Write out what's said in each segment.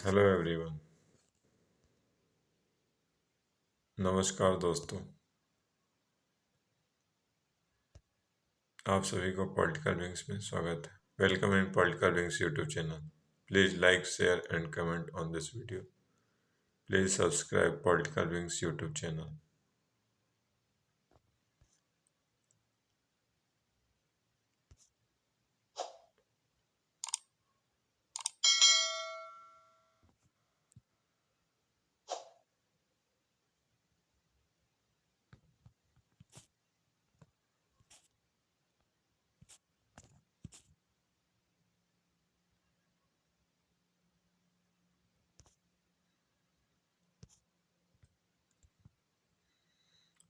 Hello everyone. नमस्कार दोस्तों, आप सभी को पॉलिटिकल विंग्स में स्वागत है। Welcome in political wings YouTube channel. Please like, share and comment on this video. Please subscribe political wings YouTube channel.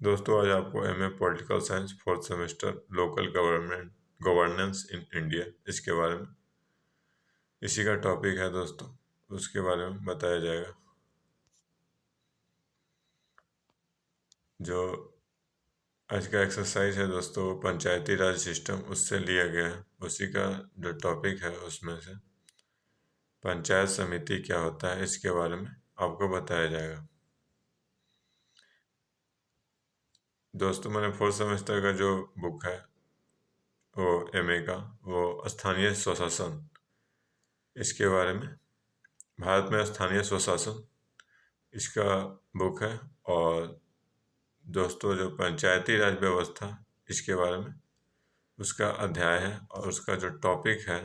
दोस्तों, आज आपको MA political science fourth semester local governance in India इसके बारे में, इसी का टॉपिक है दोस्तों, उसके बारे में बताया जाएगा। जो आज का एक्सरसाइज है दोस्तों, पंचायती राज सिस्टम उससे लिया गया है। उसी का जो टॉपिक है उसमें से पंचायत समिति क्या होता है इसके बारे में आपको बताया जाएगा। दोस्तों, मैंने फोर्थ सेमेस्टर का जो बुक है वो एमए का, वो स्थानीय स्वशासन इसके बारे में, भारत में स्थानीय स्वशासन इसका बुक है। और दोस्तों, जो पंचायती राज व्यवस्था इसके बारे में उसका अध्याय है और उसका जो टॉपिक है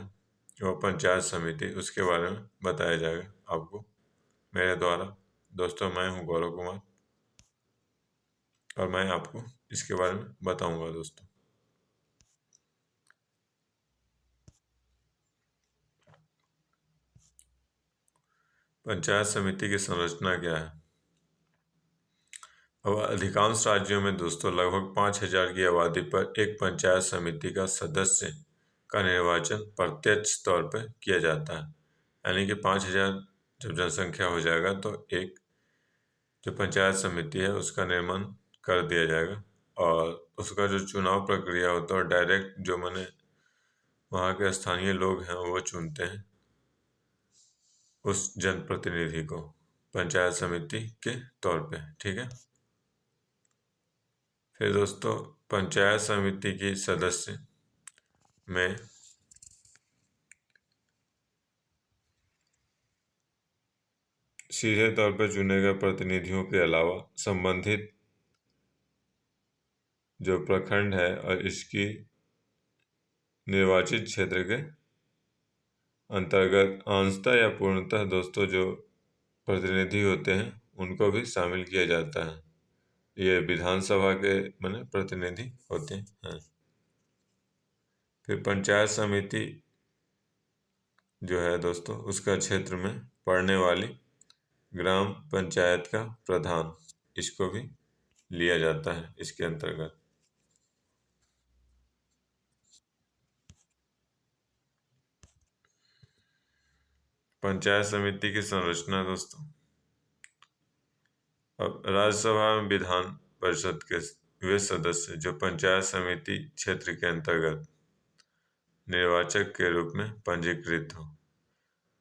वो पंचायत समिति, उसके बारे में बताया जाएगा आपको मेरे द्वारा। दोस्तों, मैं हूँ गौरव कुमार और मैं आपको इसके बारे में बताऊंगा। दोस्तों, पंचायत समिति की संरचना क्या है। अब अधिकांश राज्यों में दोस्तों लगभग 5,000 की आबादी पर एक पंचायत समिति का सदस्य का निर्वाचन प्रत्यक्ष तौर पर किया जाता है। यानी कि 5,000 जब जनसंख्या हो जाएगा तो एक जो पंचायत समिति है उसका निर्माण कर दिया जाएगा और उसका जो चुनाव प्रक्रिया होता है डायरेक्ट, जो मैंने वहाँ के स्थानीय लोग हैं वो चुनते हैं उस जनप्रतिनिधि को पंचायत समिति के तौर पे। ठीक है। फिर दोस्तों, पंचायत समिति की सदस्य में सीधे तौर पर चुने गए प्रतिनिधियों के अलावा संबंधित जो प्रखंड है और इसकी निर्वाचित क्षेत्र के अंतर्गत अंशतः या पूर्णतः दोस्तों जो प्रतिनिधि होते हैं उनको भी शामिल किया जाता है। ये विधानसभा के माने प्रतिनिधि होते हैं। फिर पंचायत समिति जो है दोस्तों, उसका क्षेत्र में पड़ने वाली ग्राम पंचायत का प्रधान, इसको भी लिया जाता है इसके अंतर्गत। पंचायत समिति की संरचना दोस्तों, अब राज्यसभा में विधान परिषद के वे सदस्य जो पंचायत समिति क्षेत्र के अंतर्गत निर्वाचक के रूप में पंजीकृत हो,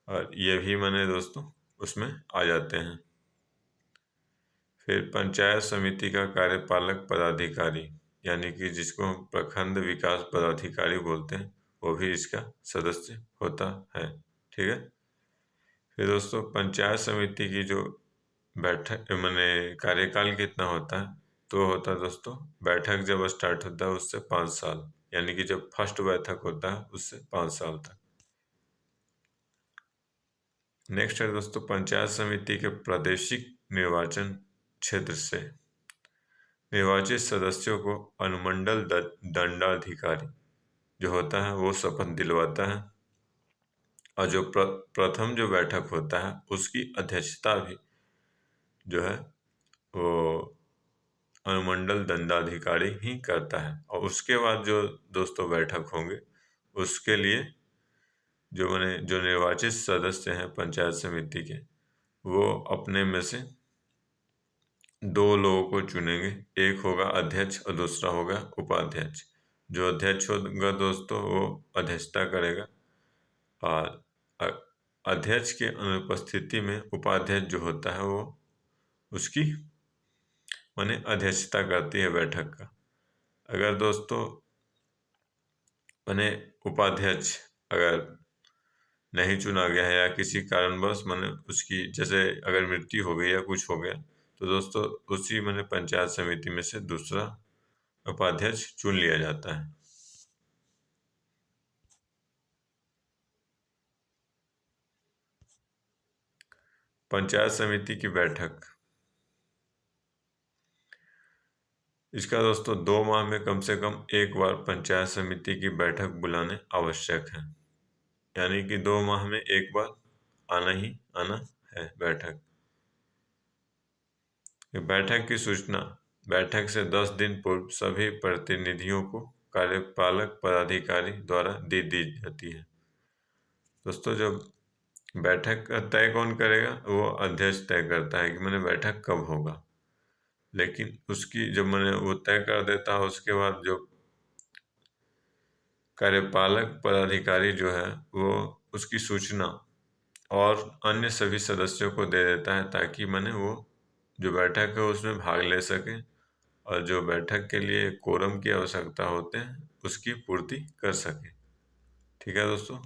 और ये भी माने दोस्तों उसमें आ जाते हैं। फिर पंचायत समिति का कार्यपालक पदाधिकारी, यानी कि जिसको हम प्रखंड विकास पदाधिकारी बोलते हैं, वो भी इसका सदस्य होता है। ठीक है। फिर दोस्तों, पंचायत समिति की जो बैठक माने कार्यकाल कितना होता है, तो होता है दोस्तों, बैठक जब स्टार्ट होता है उससे 5 साल, यानी कि जब फर्स्ट बैठक होता है उससे 5 साल तक। नेक्स्ट है दोस्तों, पंचायत समिति के प्रादेशिक निर्वाचन क्षेत्र से निर्वाचित सदस्यों को अनुमंडल दंडाधिकारी जो होता है वो शपथ दिलवाता है और जो प्रथम जो बैठक होता है उसकी अध्यक्षता भी जो है वो अनुमंडल दंडाधिकारी ही करता है। और उसके बाद जो दोस्तों बैठक होंगे उसके लिए जो निर्वाचित सदस्य हैं पंचायत समिति के, वो अपने में से 2 लोगों को चुनेंगे। एक होगा अध्यक्ष और दूसरा होगा उपाध्यक्ष। जो अध्यक्ष होगा दोस्तों वो अध्यक्षता करेगा और अध्यक्ष के अनुपस्थिति में उपाध्यक्ष जो होता है वो उसकी माने अध्यक्षता करती है बैठक का। अगर दोस्तों माने उपाध्यक्ष अगर नहीं चुना गया है या किसी कारणवश माने उसकी जैसे अगर मृत्यु हो गई या कुछ हो गया तो दोस्तों उसी माने पंचायत समिति में से दूसरा उपाध्यक्ष चुन लिया जाता है। पंचायत समिति की बैठक इसका दोस्तों 2 माह में कम से कम एक बार पंचायत समिति की बैठक बुलाने आवश्यक है, यानी कि 2 माह में एक बार आना ही आना है बैठक। बैठक की सूचना बैठक से 10 दिन पूर्व सभी प्रतिनिधियों को कार्यपालक पदाधिकारी द्वारा दे दी जाती है। दोस्तों जब बैठक का तय कौन करेगा, वो अध्यक्ष तय करता है कि मैंने बैठक कब होगा, लेकिन उसकी जब मैंने वो तय कर देता है उसके बाद जो कार्यपालक पदाधिकारी जो है वो उसकी सूचना और अन्य सभी सदस्यों को दे देता है ताकि मैंने वो जो बैठक है उसमें भाग ले सके और जो बैठक के लिए कोरम की आवश्यकता होते हैं उसकी पूर्ति कर सके। ठीक है दोस्तों,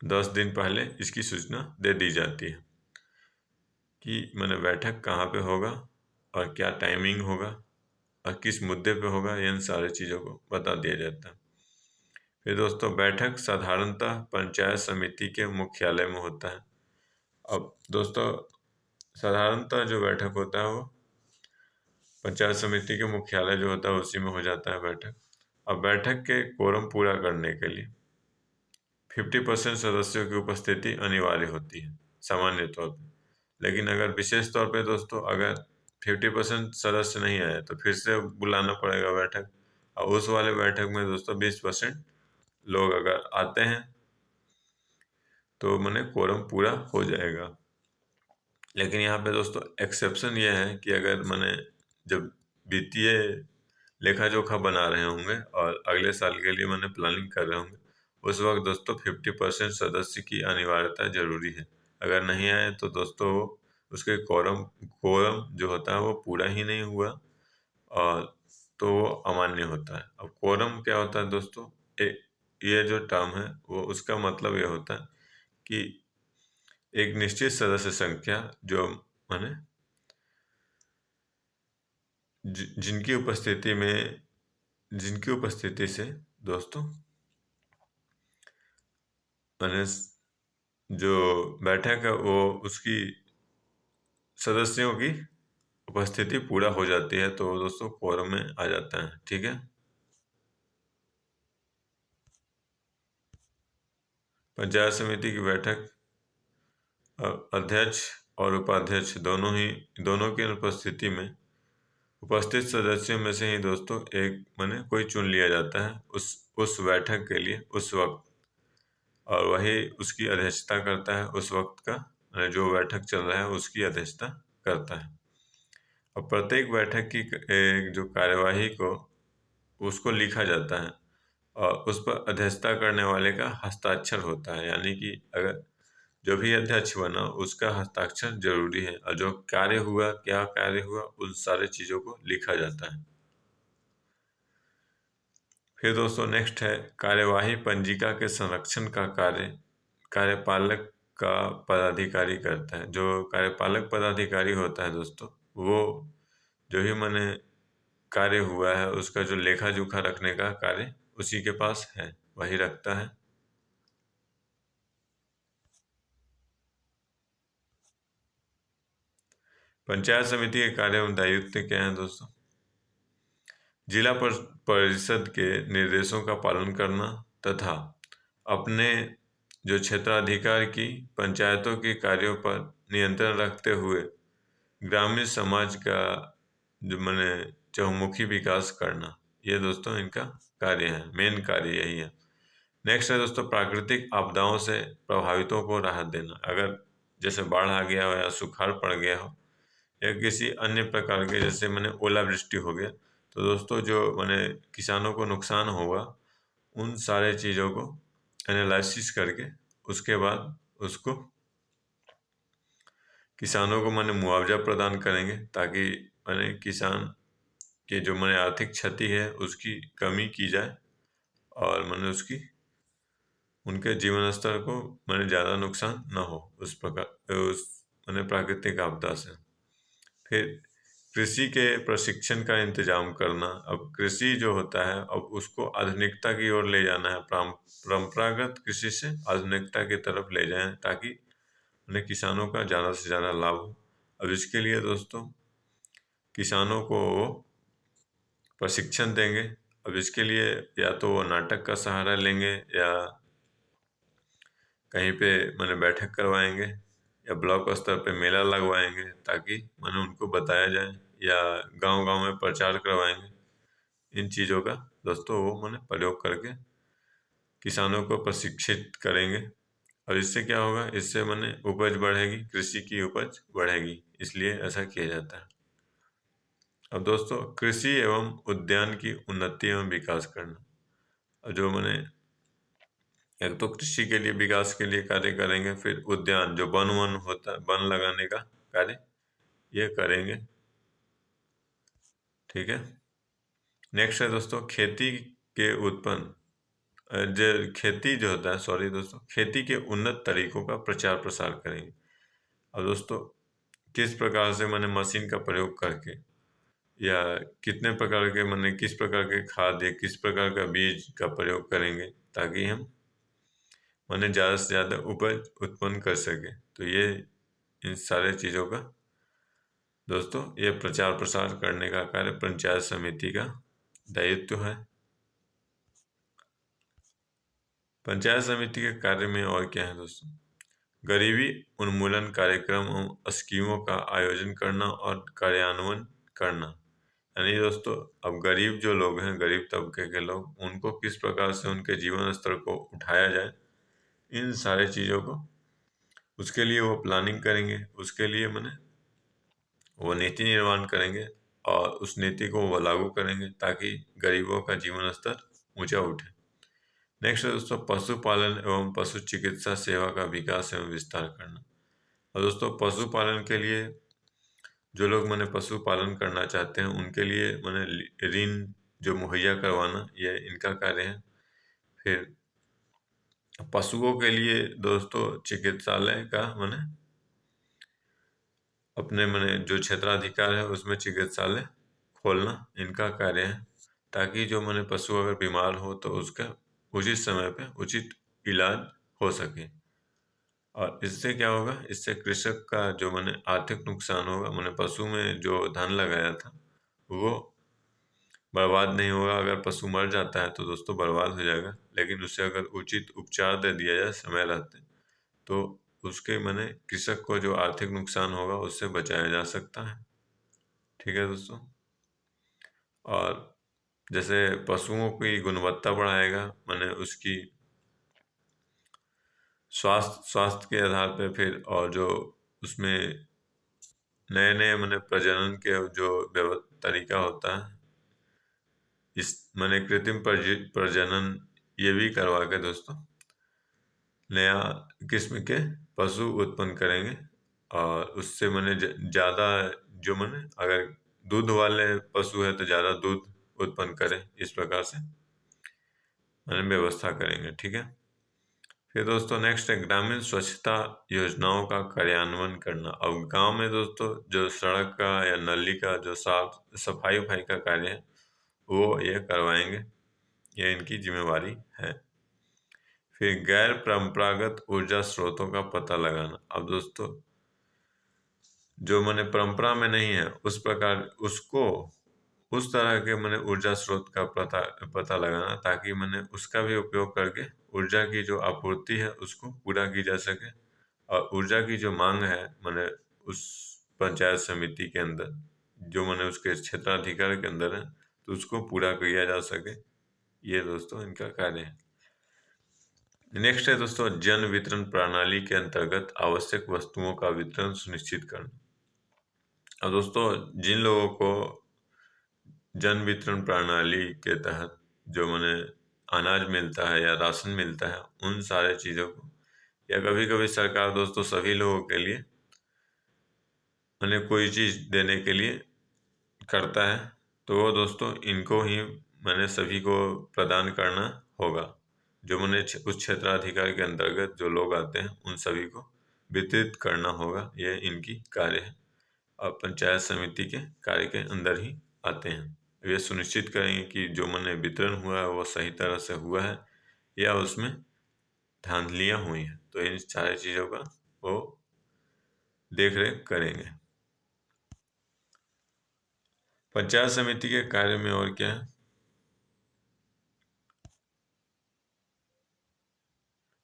10 दिन पहले इसकी सूचना दे दी जाती है कि मैंने बैठक कहाँ पे होगा और क्या टाइमिंग होगा और किस मुद्दे पे होगा, इन सारी चीज़ों को बता दिया जाता है। फिर दोस्तों बैठक साधारणतः पंचायत समिति के मुख्यालय में होता है। अब दोस्तों साधारणतः जो बैठक होता है वो पंचायत समिति के मुख्यालय जो होता है उसी में हो जाता है बैठक। अब बैठक के कोरम पूरा करने के लिए 50% सदस्यों की उपस्थिति अनिवार्य होती है सामान्य तौर पर, लेकिन अगर विशेष तौर पे दोस्तों अगर 50% सदस्य नहीं आए तो फिर से बुलाना पड़ेगा बैठक, और उस वाले बैठक में दोस्तों 20% लोग अगर आते हैं तो मैंने कोरम पूरा हो जाएगा। लेकिन यहाँ पे दोस्तों एक्सेप्शन ये है कि अगर मैंने जब वित्तीय लेखा जोखा बना रहे होंगे और अगले साल के लिए मैंने प्लानिंग कर रहे होंगे उस वक्त दोस्तों 50% सदस्य की अनिवार्यता जरूरी है। अगर नहीं आए तो दोस्तों उसके कोरम जो होता है वो पूरा ही नहीं हुआ और तो वो अमान्य होता है। अब कोरम क्या होता है दोस्तों, ये जो टर्म है वो उसका मतलब ये होता है कि एक निश्चित सदस्य संख्या जो माने जिनकी उपस्थिति से दोस्तों माने जो बैठक है वो उसकी सदस्यों की उपस्थिति पूरा हो जाती है तो दोस्तों कोरम में आ जाता है। ठीक है, पंचायत समिति की बैठक अध्यक्ष और उपाध्यक्ष दोनों की अनुपस्थिति में उपस्थित सदस्यों में से ही दोस्तों एक माने कोई चुन लिया जाता है उस बैठक के लिए उस वक्त, और वही उसकी अध्यक्षता करता है उस वक्त का माने जो बैठक चल रहा है उसकी अध्यक्षता करता है। और प्रत्येक बैठक की जो कार्यवाही को उसको लिखा जाता है और उस पर अध्यक्षता करने वाले का हस्ताक्षर होता है, यानी कि अगर जो भी अध्यक्ष बना उसका हस्ताक्षर जरूरी है और जो कार्य हुआ क्या कार्य हुआ उन सारे चीज़ों को लिखा जाता है। फिर दोस्तों नेक्स्ट है कार्यवाही पंजिका के संरक्षण का कार्य कार्यपालक का पदाधिकारी करता है। जो कार्यपालक पदाधिकारी होता है दोस्तों वो जो भी मैंने कार्य हुआ है उसका जो लेखा जोखा रखने का कार्य उसी के पास है, वही रखता है। पंचायत समिति के कार्य एवं दायित्व क्या है दोस्तों, जिला परिषद के निर्देशों का पालन करना तथा अपने जो क्षेत्राधिकार की पंचायतों के कार्यों पर नियंत्रण रखते हुए ग्रामीण समाज का जो मैंने चहुमुखी विकास करना, ये दोस्तों इनका कार्य है, मेन कार्य यही है। नेक्स्ट है दोस्तों प्राकृतिक आपदाओं से प्रभावितों को राहत देना। अगर जैसे बाढ़ आ गया हो या सुखाड़ पड़ गया हो या किसी अन्य प्रकार के जैसे मैंने ओलावृष्टि हो गया तो दोस्तों जो मैंने किसानों को नुकसान होगा उन सारे चीज़ों को एनालिसिस करके उसके बाद उसको किसानों को मैंने मुआवजा प्रदान करेंगे, ताकि मैंने किसान के जो मैंने आर्थिक क्षति है उसकी कमी की जाए और मैंने उसकी उनके जीवन स्तर को मैंने ज़्यादा नुकसान न हो उस प्रकार उस मैंने प्राकृतिक आपदा से। फिर कृषि के प्रशिक्षण का इंतजाम करना। अब कृषि जो होता है, अब उसको आधुनिकता की ओर ले जाना है, परंपरागत कृषि से आधुनिकता की तरफ ले जाएं, ताकि उन्हें किसानों का ज़्यादा से ज़्यादा लाभ हो। अब इसके लिए दोस्तों किसानों को प्रशिक्षण देंगे। अब इसके लिए या तो वो नाटक का सहारा लेंगे या कहीं पे मैंने बैठक करवाएंगे या ब्लॉक स्तर पे मेला लगवाएंगे, ताकि मैंने उनको बताया जाए, या गांव-गांव में प्रचार करवाएंगे इन चीज़ों का। दोस्तों वो मैंने प्रयोग करके किसानों को प्रशिक्षित करेंगे। और इससे क्या होगा, इससे मैंने उपज बढ़ेगी, कृषि की उपज बढ़ेगी, इसलिए ऐसा किया जाता है। अब दोस्तों कृषि एवं उद्यान की उन्नति एवं विकास करना। जो मैंने एक तो कृषि के लिए विकास के लिए कार्य करेंगे, फिर उद्यान जो वन होता है, वन लगाने का कार्य ये करेंगे। ठीक है। नेक्स्ट है दोस्तों खेती के उत्पन्न जो खेती जो होता है, सॉरी दोस्तों, खेती के उन्नत तरीकों का प्रचार प्रसार करेंगे। और दोस्तों किस प्रकार से मैंने मशीन का प्रयोग करके या कितने प्रकार के मैंने किस प्रकार के खाद या किस प्रकार का बीज का प्रयोग करेंगे, ताकि हम मैंने ज़्यादा से ज़्यादा उपज उत्पन्न कर सके। तो ये इन सारे चीज़ों का दोस्तों ये प्रचार प्रसार करने का कार्य पंचायत समिति का दायित्व है। पंचायत समिति के कार्य में और क्या है दोस्तों, गरीबी उन्मूलन कार्यक्रम एवं स्कीमों का आयोजन करना और कार्यान्वयन करना। यानी दोस्तों अब गरीब जो लोग हैं, गरीब तबके के लोग, उनको किस प्रकार से उनके जीवन स्तर को उठाया जाए, इन सारे चीज़ों को उसके लिए वो प्लानिंग करेंगे। उसके लिए मैंने वो नीति निर्माण करेंगे और उस नीति को वो लागू करेंगे, ताकि गरीबों का जीवन स्तर ऊंचा उठे। नेक्स्ट है दोस्तों पशुपालन एवं पशु चिकित्सा सेवा का विकास एवं विस्तार करना। और दोस्तों पशुपालन के लिए जो लोग मैंने पशुपालन करना चाहते हैं, उनके लिए मैंने ऋण जो मुहैया करवाना, ये इनका कार्य है। फिर पशुओं के लिए दोस्तों चिकित्सालय का मैंने अपने मैंने जो क्षेत्राधिकार है उसमें चिकित्सालय खोलना इनका कार्य है, ताकि जो मैंने पशु अगर बीमार हो तो उसका उचित समय पे उचित इलाज हो सके। और इससे क्या होगा, इससे कृषक का जो मैंने आर्थिक नुकसान होगा, मैंने पशु में जो धन लगाया था वो बर्बाद नहीं होगा। अगर पशु मर जाता है तो दोस्तों बर्बाद हो जाएगा, लेकिन उससे अगर उचित उपचार दे दिया जाए समय रहते, तो उसके मैंने कृषक को जो आर्थिक नुकसान होगा उससे बचाया जा सकता है। ठीक है दोस्तों। और जैसे पशुओं की गुणवत्ता बढ़ाएगा, मैंने उसकी स्वास्थ्य के आधार पर फिर, और जो उसमें नए नए मैंने प्रजनन के जो तरीका होता है, इस मैंने कृत्रिम प्रजनन ये भी करवा के दोस्तों नया किस्म के पशु उत्पन्न करेंगे। और उससे मैंने ज़्यादा जो मैंने अगर दूध वाले पशु है तो ज़्यादा दूध उत्पन्न करें, इस प्रकार से मैंने व्यवस्था करेंगे। ठीक है। फिर दोस्तों नेक्स्ट है ग्रामीण स्वच्छता योजनाओं का कार्यान्वयन करना। अब गांव में दोस्तों जो सड़क का या नली का जो साफ सफाई वफाई का कार्य है वो ये करवाएंगे, ये इनकी जिम्मेवारी है। फिर गैर परंपरागत ऊर्जा स्रोतों का पता लगाना। अब दोस्तों जो मैंने परंपरा में नहीं है उस प्रकार उसको उस तरह के मैंने ऊर्जा स्रोत का पता लगाना, ताकि मैंने उसका भी उपयोग करके ऊर्जा की जो आपूर्ति है उसको पूरा की जा सके। और ऊर्जा की जो मांग है मैंने उस पंचायत समिति के अंदर जो मैंने उसके क्षेत्राधिकार के अंदर है, तो उसको पूरा किया जा सके। ये दोस्तों इनका कार्य है। नेक्स्ट है दोस्तों जन वितरण प्रणाली के अंतर्गत आवश्यक वस्तुओं का वितरण सुनिश्चित करना। अब दोस्तों जिन लोगों को जन वितरण प्रणाली के तहत जो मैंने अनाज मिलता है या राशन मिलता है, उन सारे चीज़ों को, या कभी कभी सरकार दोस्तों सभी लोगों के लिए उन्हें कोई चीज़ देने के लिए करता है, तो वो दोस्तों इनको ही मैंने सभी को प्रदान करना होगा। जो मैंने उस क्षेत्राधिकार के अंतर्गत जो लोग आते हैं उन सभी को वितरित करना होगा, ये इनकी कार्य है और पंचायत समिति के कार्य के अंदर ही आते हैं। ये सुनिश्चित करेंगे कि जो मैंने वितरण हुआ है वो सही तरह से हुआ है या उसमें धांधलियाँ हुई हैं, तो इन सारी चीज़ों का वो देख रेख करेंगे। पंचायत समिति के कार्य में और क्या है,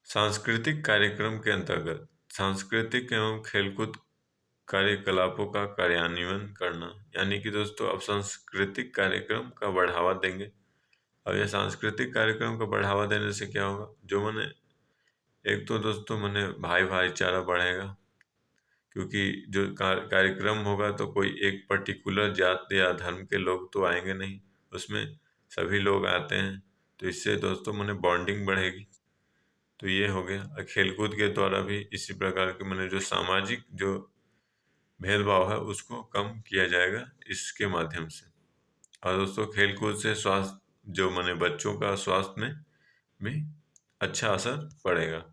सांस्कृतिक कार्यक्रम के अंतर्गत सांस्कृतिक एवं खेलकूद कार्यकलापों का कार्यान्वयन करना, यानी कि दोस्तों अब सांस्कृतिक कार्यक्रम का बढ़ावा देंगे। अब यह सांस्कृतिक कार्यक्रम को बढ़ावा देने से क्या होगा, जो मैंने एक तो दोस्तों मैंने भाई भाईचारा बढ़ेगा, क्योंकि जो कार्यक्रम होगा तो कोई एक पर्टिकुलर जात या धर्म के लोग तो आएंगे नहीं, उसमें सभी लोग आते हैं, तो इससे दोस्तों मैंने बॉन्डिंग बढ़ेगी। तो ये हो गया। और खेलकूद के द्वारा भी इसी प्रकार के मैंने जो सामाजिक जो भेदभाव है उसको कम किया जाएगा इसके माध्यम से। और दोस्तों खेलकूद से स्वास्थ्य जो मैंने बच्चों का स्वास्थ्य में भी अच्छा असर पड़ेगा।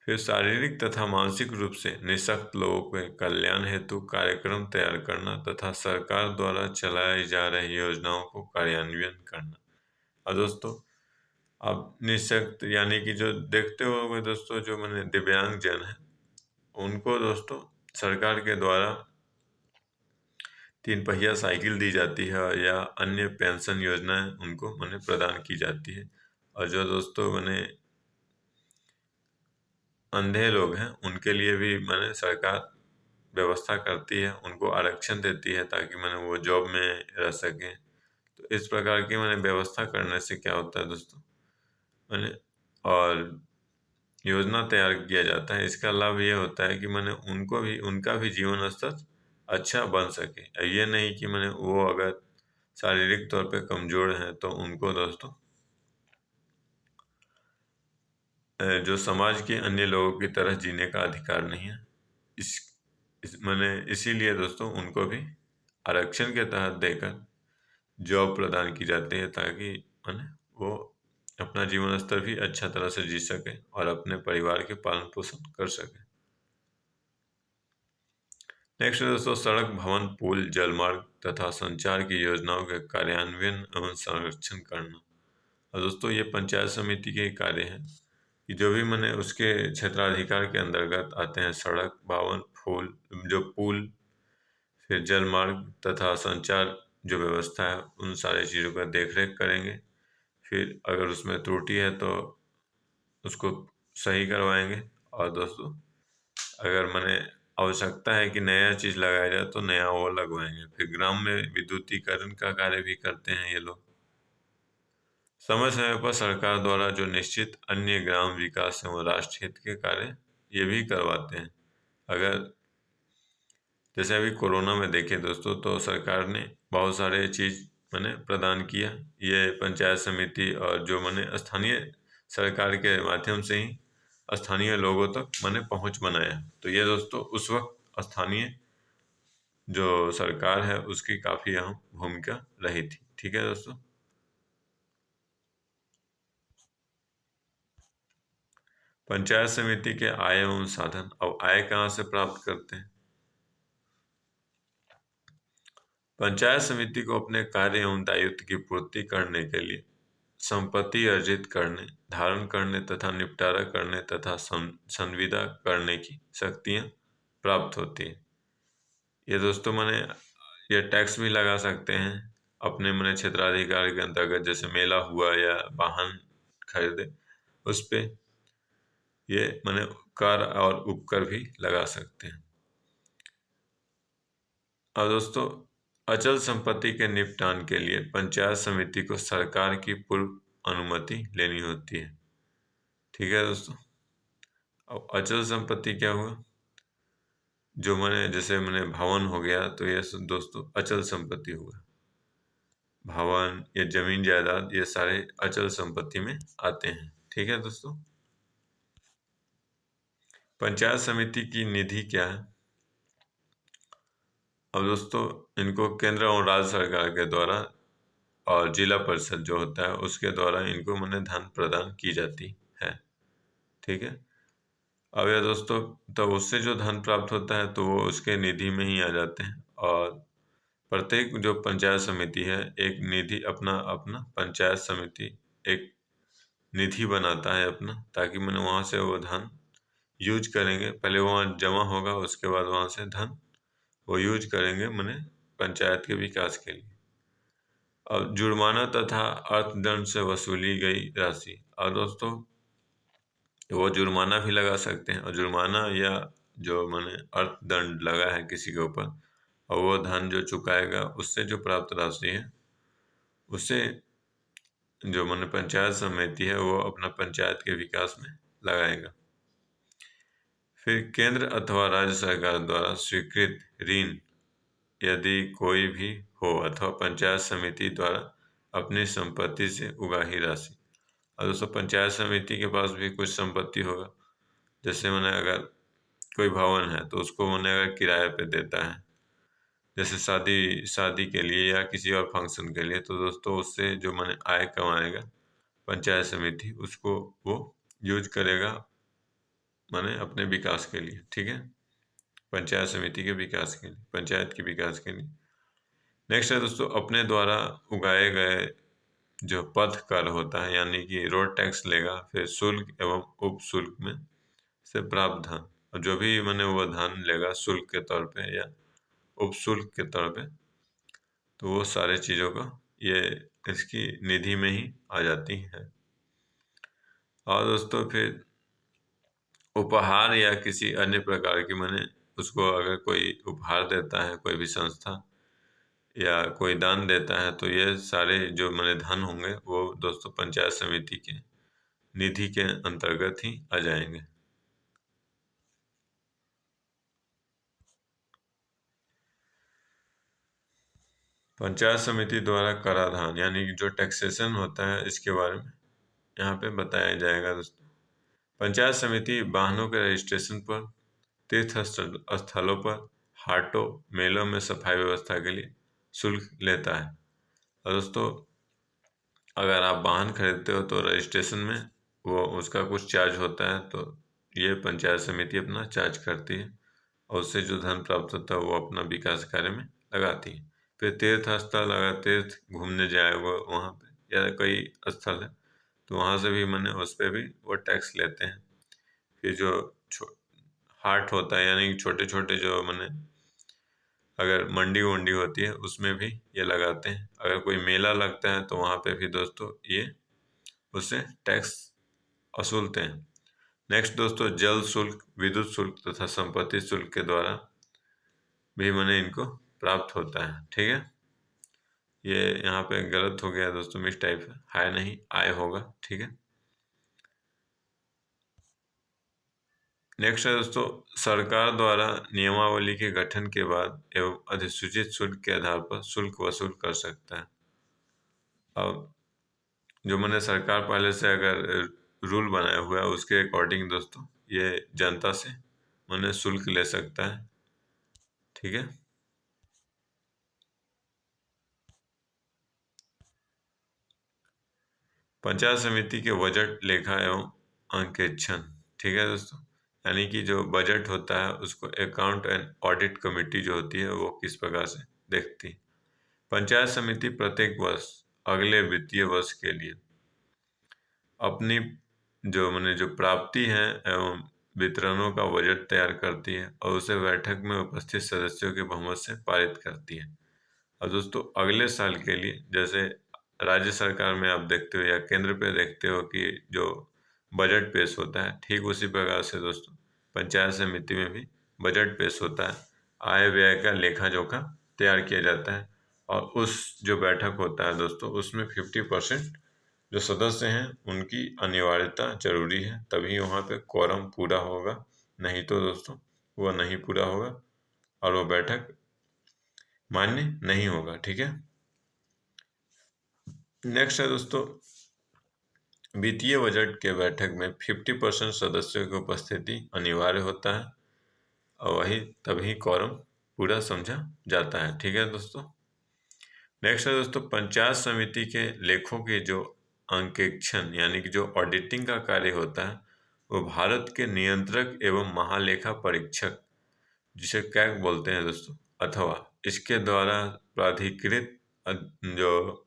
फिर शारीरिक तथा मानसिक रूप से निःशक्त लोगों के कल्याण हेतु कार्यक्रम तैयार करना तथा सरकार द्वारा चलाई जा रही योजनाओं को कार्यान्वयन करना। और दोस्तों अब निःशक्त यानी कि जो देखते होंगे दोस्तों, जो मैंने दिव्यांग जन है उनको दोस्तों सरकार के द्वारा 3 पहिया साइकिल दी जाती है या अन्य पेंशन योजनाएं उनको मैंने प्रदान की जाती है। और जो दोस्तों मैंने अंधे लोग हैं उनके लिए भी मैंने सरकार व्यवस्था करती है, उनको आरक्षण देती है ताकि मैंने वो जॉब में रह सकें। तो इस प्रकार की मैंने व्यवस्था करने से क्या होता है दोस्तों, मैंने और योजना तैयार किया जाता है। इसका लाभ ये होता है कि मैंने उनको भी उनका भी जीवन स्तर अच्छा बन सके। ये नहीं कि मैंने वो अगर शारीरिक तौर पे कमज़ोर हैं तो उनको दोस्तों जो समाज के अन्य लोगों की तरह जीने का अधिकार नहीं है। इस मैंने इसीलिए दोस्तों उनको भी आरक्षण के तहत देकर जॉब प्रदान की जाती है ताकि मैंने वो अपना जीवन स्तर भी अच्छा तरह से जी सके और अपने परिवार के पालन पोषण कर सके। नेक्स्ट दोस्तों सड़क, भवन, पुल, जलमार्ग तथा संचार की योजनाओं के कार्यान्वयन एवं संरक्षण करना। और दोस्तों ये पंचायत समिति के कार्य हैं कि जो भी मैंने उसके क्षेत्राधिकार के अंतर्गत आते हैं, सड़क, भवन, पुल, फिर जलमार्ग तथा संचार जो व्यवस्था है उन सारी चीज़ों का देख रेख करेंगे। फिर अगर उसमें त्रुटि है तो उसको सही करवाएंगे। और दोस्तों अगर मैंने आवश्यकता है कि नया चीज़ लगाया जाए तो नया वो लगवाएंगे। फिर ग्राम में विद्युतीकरण का कार्य भी करते हैं ये लोग। समय समय पर सरकार द्वारा जो निश्चित अन्य ग्राम विकास एवं राष्ट्र हित के कार्य ये भी करवाते हैं। अगर जैसे अभी कोरोना में देखें दोस्तों तो सरकार ने बहुत सारे चीज़ मैंने प्रदान किया, ये पंचायत समिति और जो मैंने स्थानीय सरकार के माध्यम से ही स्थानीय लोगों तक मैंने पहुंच बनाया। तो ये दोस्तों उस वक्त स्थानीय जो सरकार है उसकी काफ़ी अहम भूमिका रही थी। ठीक है दोस्तों। पंचायत समिति के आय एवं साधन। अब आय कहाँ से प्राप्त करते हैं? पंचायत समिति को अपने कार्य एवं दायित्व की पूर्ति करने के लिए संपत्ति अर्जित करने, धारण करने तथा निपटारा करने तथा संविदा करने की शक्तियाँ प्राप्त होती है। ये दोस्तों मैंने ये टैक्स भी लगा सकते हैं अपने मैंने क्षेत्राधिकार के अंतर्गत, जैसे मेला हुआ या वाहन खरीदे उस पे ये मैंने कर और उपकर भी लगा सकते हैं। और दोस्तों अचल संपत्ति के निपटान के लिए पंचायत समिति को सरकार की पूर्व अनुमति लेनी होती है। ठीक है दोस्तों। अब अचल संपत्ति क्या हुआ, जो मैंने जैसे मैंने भवन हो गया तो ये दोस्तों अचल संपत्ति हुआ। भवन या जमीन जायदाद, ये सारे अचल संपत्ति में आते हैं। ठीक है दोस्तों। पंचायत समिति की निधि क्या है? अब दोस्तों इनको केंद्र और राज्य सरकार के द्वारा और जिला परिषद जो होता है उसके द्वारा इनको मने धन प्रदान की जाती है। ठीक है। अब यह दोस्तों तो उससे जो धन प्राप्त होता है तो वो उसके निधि में ही आ जाते हैं, और प्रत्येक जो पंचायत समिति है एक निधि अपना अपना पंचायत समिति एक निधि बनाता है अपना, ताकि मैंने वहाँ से वो धन यूज करेंगे। पहले वहाँ जमा होगा, उसके बाद वहाँ से धन वो यूज करेंगे मैंने पंचायत के विकास के लिए। अब जुर्माना तथा अर्थदंड से वसूली गई राशि, और दोस्तों वो जुर्माना भी लगा सकते हैं, और जुर्माना या जो मैंने अर्थदंड लगा है किसी के ऊपर, और वो धन जो चुकाएगा उससे जो प्राप्त राशि है उससे जो मैंने पंचायत समिति है वो अपना पंचायत के विकास में लगाएगा। फिर केंद्र अथवा राज्य सरकार द्वारा स्वीकृत ऋण यदि कोई भी हो, अथवा पंचायत समिति द्वारा अपनी संपत्ति से उगाही राशि। और दोस्तों पंचायत समिति के पास भी कुछ संपत्ति होगा, जैसे मैंने अगर कोई भवन है तो उसको मैंने अगर किराए पे देता है, जैसे शादी के लिए या किसी और फंक्शन के लिए, तो दोस्तों उससे जो मैंने आय कमाएगा पंचायत समिति उसको वो यूज करेगा मैंने अपने विकास के लिए। ठीक है, पंचायत समिति के विकास के लिए, पंचायत के विकास के लिए। नेक्स्ट है दोस्तों अपने द्वारा उगाए गए जो पथ कर होता है, यानी कि रोड टैक्स लेगा, फिर शुल्क एवं उप शुल्क में से प्राप्त धन, और जो भी मैंने वो धन लेगा शुल्क के तौर पे या उप शुल्क के तौर पे, तो वो सारे चीज़ों का ये इसकी निधि में ही आ जाती है। और दोस्तों फिर उपहार या किसी अन्य प्रकार की मैंने उसको अगर कोई उपहार देता है कोई भी संस्था या कोई दान देता है, तो ये सारे जो मैंने धन होंगे वो दोस्तों पंचायत समिति के निधि के अंतर्गत ही आ जाएंगे। पंचायत समिति द्वारा कराधान यानी कि जो टैक्सेशन होता है इसके बारे में यहाँ पे बताया जाएगा दोस्तों। पंचायत समिति वाहनों के रजिस्ट्रेशन पर, तीर्थ स्थलों पर, हाटों मेलों में सफाई व्यवस्था के लिए शुल्क लेता है। और दोस्तों अगर आप वाहन खरीदते हो तो रजिस्ट्रेशन में वो उसका कुछ चार्ज होता है, तो ये पंचायत समिति अपना चार्ज करती है, और उससे जो धन प्राप्त होता है वो अपना विकास कार्य में लगाती है। फिर तीर्थ स्थल, अगर तीर्थ घूमने जाए वो वहाँ पे या कई स्थल है तो वहाँ से भी मैंने उस पर भी वो टैक्स लेते हैं। फिर जो हाट होता है यानी कि छोटे छोटे जो मैंने अगर मंडी वंडी होती है उसमें भी ये लगाते हैं। अगर कोई मेला लगता है तो वहाँ पे भी दोस्तों ये उससे टैक्स वसूलते हैं। नेक्स्ट दोस्तों जल शुल्क, विद्युत शुल्क तथा संपत्ति शुल्क के द्वारा भी मैंने इनको प्राप्त होता है। ठीक है, ये यहाँ पे गलत हो गया दोस्तों, मिस टाइप है, हाय नहीं आय होगा। ठीक है, नेक्स्ट है दोस्तों सरकार द्वारा नियमावली के गठन के बाद एवं अधिसूचित शुल्क के आधार पर शुल्क वसूल कर सकता है। अब जो मैंने सरकार पहले से अगर रूल बनाया हुआ है उसके अकॉर्डिंग दोस्तों ये जनता से मैंने शुल्क ले सकता है। ठीक है, पंचायत समिति के बजट, लेखा एवं अंकेक्षण। ठीक है दोस्तों, यानी कि जो बजट होता है उसको अकाउंट एंड ऑडिट कमेटी जो होती है वो किस प्रकार से देखती है। पंचायत समिति प्रत्येक वर्ष अगले वित्तीय वर्ष के लिए अपनी जो मैंने जो प्राप्ति है एवं वितरणों का बजट तैयार करती है और उसे बैठक में उपस्थित सदस्यों के बहुमत से पारित करती है। और दोस्तों अगले साल के लिए जैसे राज्य सरकार में आप देखते हो या केंद्र पे देखते हो कि जो बजट पेश होता है, ठीक उसी प्रकार से दोस्तों पंचायत समिति में भी बजट पेश होता है, आय व्यय का लेखा जोखा तैयार किया जाता है, और उस जो बैठक होता है दोस्तों उसमें 50% जो सदस्य हैं उनकी अनिवार्यता जरूरी है, तभी वहाँ पे क्वोरम पूरा होगा, नहीं तो दोस्तों वो नहीं पूरा होगा और वो बैठक मान्य नहीं होगा। ठीक है, नेक्स्ट है दोस्तों, वित्तीय बजट के बैठक में 50% सदस्यों की उपस्थिति अनिवार्य होता है और वही तभी कॉरम पूरा समझा जाता है। ठीक है दोस्तों। नेक्स्ट है दोस्तों, पंचायत समिति के लेखों के जो अंकेक्षण यानी कि जो ऑडिटिंग का कार्य होता है वो भारत के नियंत्रक एवं महालेखा परीक्षक, जिसे कैग बोलते हैं दोस्तों, अथवा इसके द्वारा प्राधिकृत जो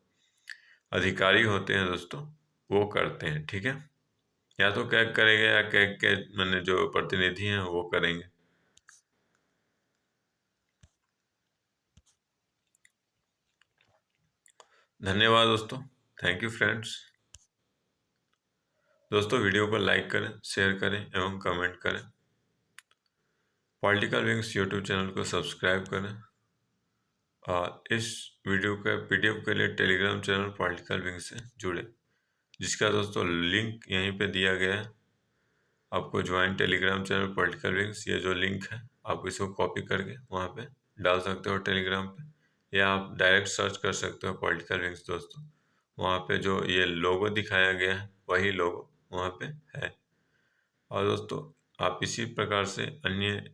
अधिकारी होते हैं दोस्तों वो करते हैं। ठीक है, या तो कैग करेगा या कैग के मैंने जो प्रतिनिधि हैं वो करेंगे। धन्यवाद दोस्तों। Thank you friends. दोस्तों वीडियो को लाइक करें, शेयर करें एवं कमेंट करें। पॉलिटिकल विंग्स यूट्यूब चैनल को सब्सक्राइब करें और इस वीडियो का पीडीएफ के लिए टेलीग्राम चैनल पॉलिटिकल विंग्स से जुड़े, जिसका दोस्तों लिंक यहीं पे दिया गया है। आपको join Telegram channel political wings, ये जो लिंक है आप इसको कॉपी करके वहाँ पे डाल सकते हो टेलीग्राम पे, या आप डायरेक्ट सर्च कर सकते हो पॉलिटिकल विंग्स दोस्तों। वहाँ पे जो ये लोगो दिखाया गया है वही लोगो वहाँ पे है। और दोस्तों आप इसी प्रकार से अन्य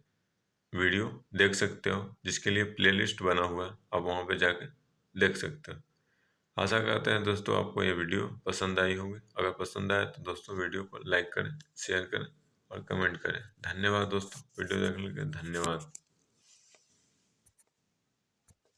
वीडियो देख सकते हो जिसके लिए प्लेलिस्ट बना हुआ है, आप वहाँ पे जाके देख सकते हो। आशा करते हैं दोस्तों आपको ये वीडियो पसंद आई होगी। अगर पसंद आए तो दोस्तों वीडियो को लाइक करें, शेयर करें और कमेंट करें। धन्यवाद दोस्तों, वीडियो देखने के लिए धन्यवाद।